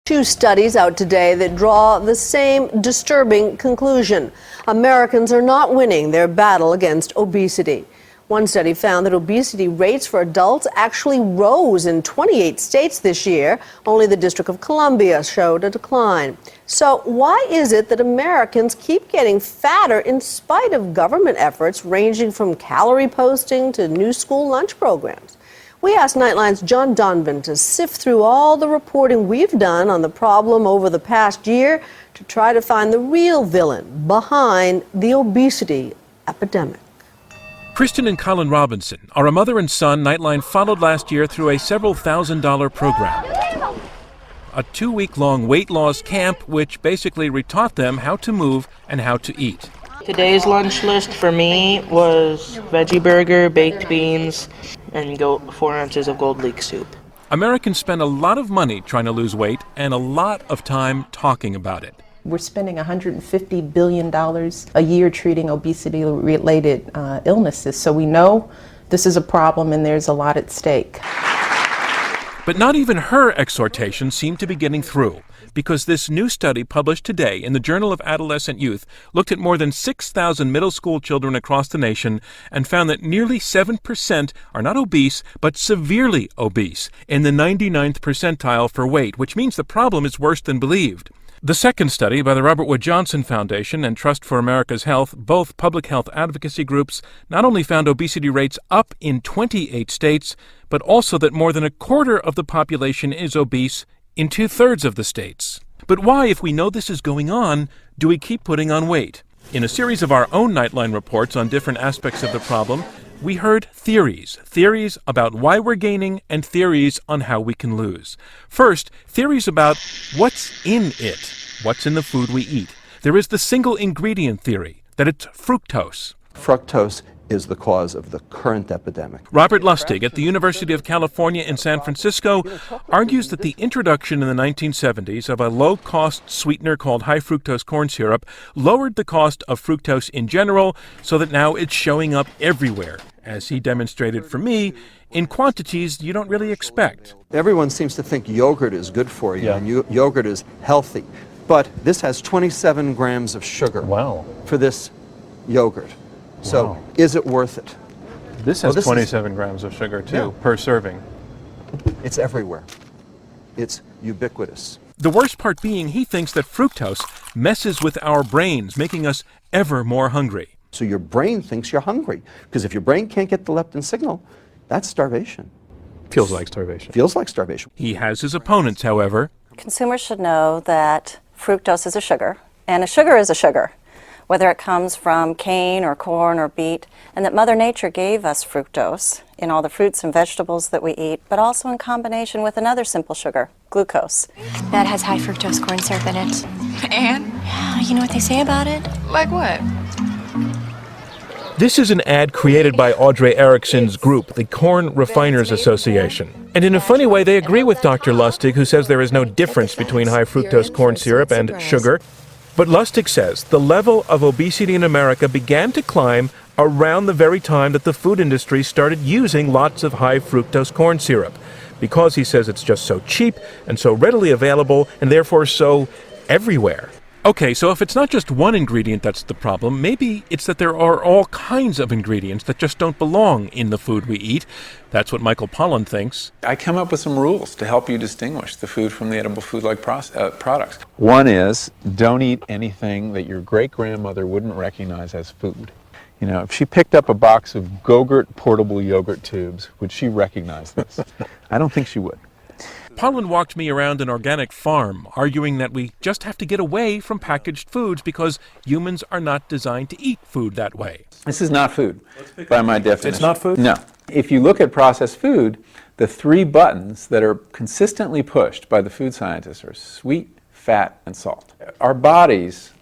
Two studies out today that draw the same disturbing conclusion. Americans are not winning their battle against obesity. One study found that obesity rates for adults actually rose in 28 states this year. Only the District of Columbia showed a decline. So why is it that Americans keep getting fatter in spite of government efforts ranging from calorie posting to new school lunch programs? We asked Nightline's John Donovan to sift through all the reporting we've done on the problem over the past year to try to find the real villain behind the obesity epidemic. Kristen and Colin Robinson are a mother and son Nightline followed last year through a several $1,000 program. A 2-week-long weight loss camp which basically retaught them how to move and how to eat. Today's lunch list for me was veggie burger, baked beans, and 4 ounces of gold leek soup. Americans spend a lot of money trying to lose weight and a lot of time talking about it. We're spending $150 billion a year treating obesity-related illnesses, so we know this is a problem and there's a lot at stake. But not even her exhortations seem to be getting through, because this new study published today in the Journal of Adolescent Youth looked at more than 6,000 middle school children across the nation and found that nearly 7% are not obese, but severely obese, in the 99th percentile for weight, which means the problem is worse than believed. The second study by the Robert Wood Johnson Foundation and Trust for America's Health, both public health advocacy groups, not only found obesity rates up in 28 states, but also that more than a quarter of the population is obese in 2/3 of the states. But why, if we know this is going on, do we keep putting on weight? In a series of our own Nightline reports on different aspects of the problem, we heard theories about why we're gaining and theories on how we can lose. First, theories about what's in it, what's in the food we eat. There is the single ingredient theory, that it's fructose. Fructose is the cause of the current epidemic. Robert Lustig at the University of California in San Francisco argues that the introduction in the 1970s of a low-cost sweetener called high fructose corn syrup lowered the cost of fructose in general so that now it's showing up everywhere, as he demonstrated for me, in quantities you don't really expect. Everyone seems to think yogurt is good for you and yogurt is healthy, but this has 27 grams of sugar for this yogurt. So, is it worth it? This has 27 grams of sugar, too, per serving. It's everywhere. It's ubiquitous. The worst part being he thinks that fructose messes with our brains, making us ever more hungry. So your brain thinks you're hungry, because if your brain can't get the leptin signal, that's starvation. Feels like starvation. Feels like starvation. He has his opponents, however. Consumers should know that fructose is a sugar, and a sugar is a sugar, whether it comes from cane or corn or beet, and that Mother Nature gave us fructose in all the fruits and vegetables that we eat, but also in combination with another simple sugar, glucose. That has high fructose corn syrup in it. And? You know what they say about it? Like what? This is an ad created by Audrey Erickson's group, the Corn Refiners Association. And in a funny way, they agree with Dr. Lustig, who says there is no difference between high fructose corn syrup and sugar. But Lustig says the level of obesity in America began to climb around the very time that the food industry started using lots of high fructose corn syrup, because he says it's just so cheap and so readily available and therefore so everywhere. Okay, so if it's not just one ingredient that's the problem, maybe it's that there are all kinds of ingredients that just don't belong in the food we eat. That's what Michael Pollan thinks. I come up with some rules to help you distinguish the food from the edible food-like products. One is, don't eat anything that your great-grandmother wouldn't recognize as food. You know, if she picked up a box of Go-Gurt portable yogurt tubes, would she recognize this? I don't think she would. Pollan walked me around an organic farm, arguing that we just have to get away from packaged foods because humans are not designed to eat food that way. This is not food, by my definition. It's not food? No. If you look at processed food, the 3 buttons that are consistently pushed by the food scientists are sweet, fat, and salt. Our bodies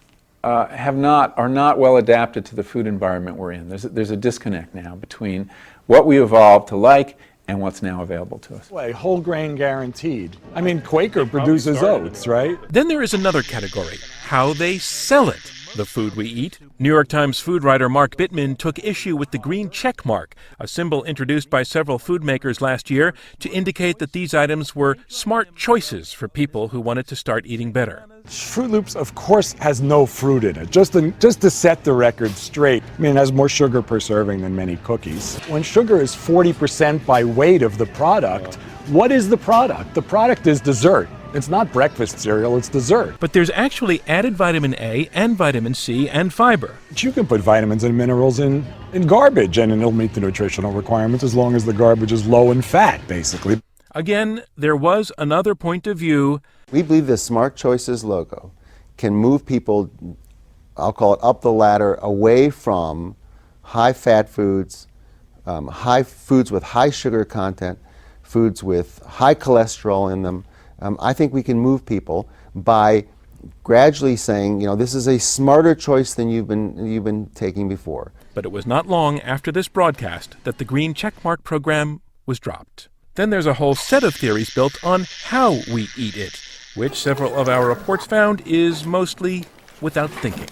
are not well adapted to the food environment we're in. There's a disconnect now between what we evolved to like and what's now available to us. Whole grain guaranteed. I mean, Quaker produces oats, right? Then there is another category, how they sell it. the food we eat. New York Times food writer Mark Bittman took issue with the green check mark, a symbol introduced by several food makers last year to indicate that these items were smart choices for people who wanted to start eating better. Fruit Loops, of course, has no fruit in it. Just to set the record straight, I mean, it has more sugar per serving than many cookies. When sugar is 40% by weight of the product, what is the product? The product is dessert. It's not breakfast cereal, it's dessert. But there's actually added vitamin A and vitamin C and fiber. But you can put vitamins and minerals in garbage and it'll meet the nutritional requirements as long as the garbage is low in fat, basically. Again, there was another point of view. We believe the Smart Choices logo can move people, I'll call it up the ladder, away from high-fat foods, foods with high sugar content, foods with high cholesterol in them. I think we can move people by gradually saying, you know, this is a smarter choice than you've been taking before. But it was not long after this broadcast that the green checkmark program was dropped. Then there's a whole set of theories built on how we eat it, which several of our reports found is mostly without thinking.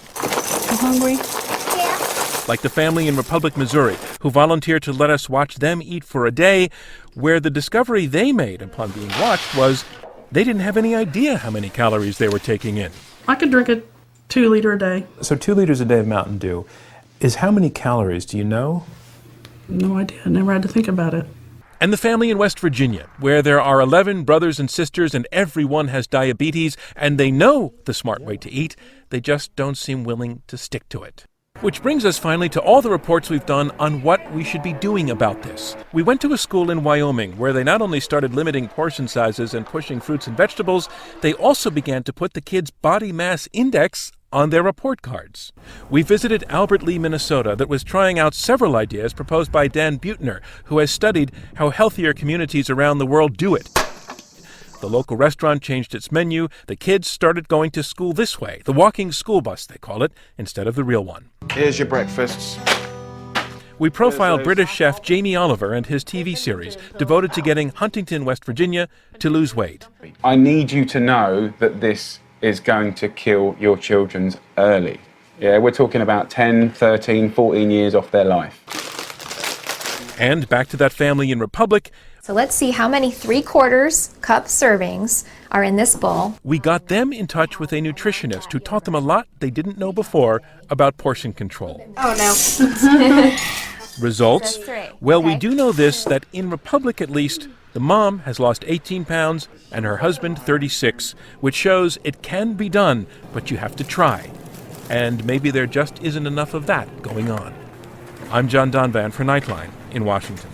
You hungry? Yeah. Like the family in Republic, Missouri, who volunteered to let us watch them eat for a day, where the discovery they made upon being watched was they didn't have any idea how many calories they were taking in. I could drink a 2 liter a day. So 2 liters a day of Mountain Dew is how many calories, do you know? No idea. I never had to think about it. And the family in West Virginia, where there are 11 brothers and sisters and everyone has diabetes, and they know the smart way to eat, they just don't seem willing to stick to it. Which brings us finally to all the reports we've done on what we should be doing about this. We went to a school in Wyoming where they not only started limiting portion sizes and pushing fruits and vegetables, they also began to put the kids' body mass index on their report cards. We visited Albert Lea, Minnesota, that was trying out several ideas proposed by Dan Buettner, who has studied how healthier communities around the world do it. The local restaurant changed its menu. The kids started going to school this way, the walking school bus, they call it, instead of the real one. Here's your breakfasts. We profiled British chef Jamie Oliver and his TV series, devoted to getting Huntington, West Virginia, to lose weight. I need you to know that this is going to kill your children early. Yeah, we're talking about 10, 13, 14 years off their life. And back to that family in Republic. So let's see how many 3/4 cup servings are in this bowl. We got them in touch with a nutritionist who taught them a lot they didn't know before about portion control. Oh no. Results? That's three. Well, we Okay. do know this, that in Republic at least, the mom has lost 18 pounds and her husband 36, which shows it can be done, but you have to try. And maybe there just isn't enough of that going on. I'm John Donvan for Nightline in Washington.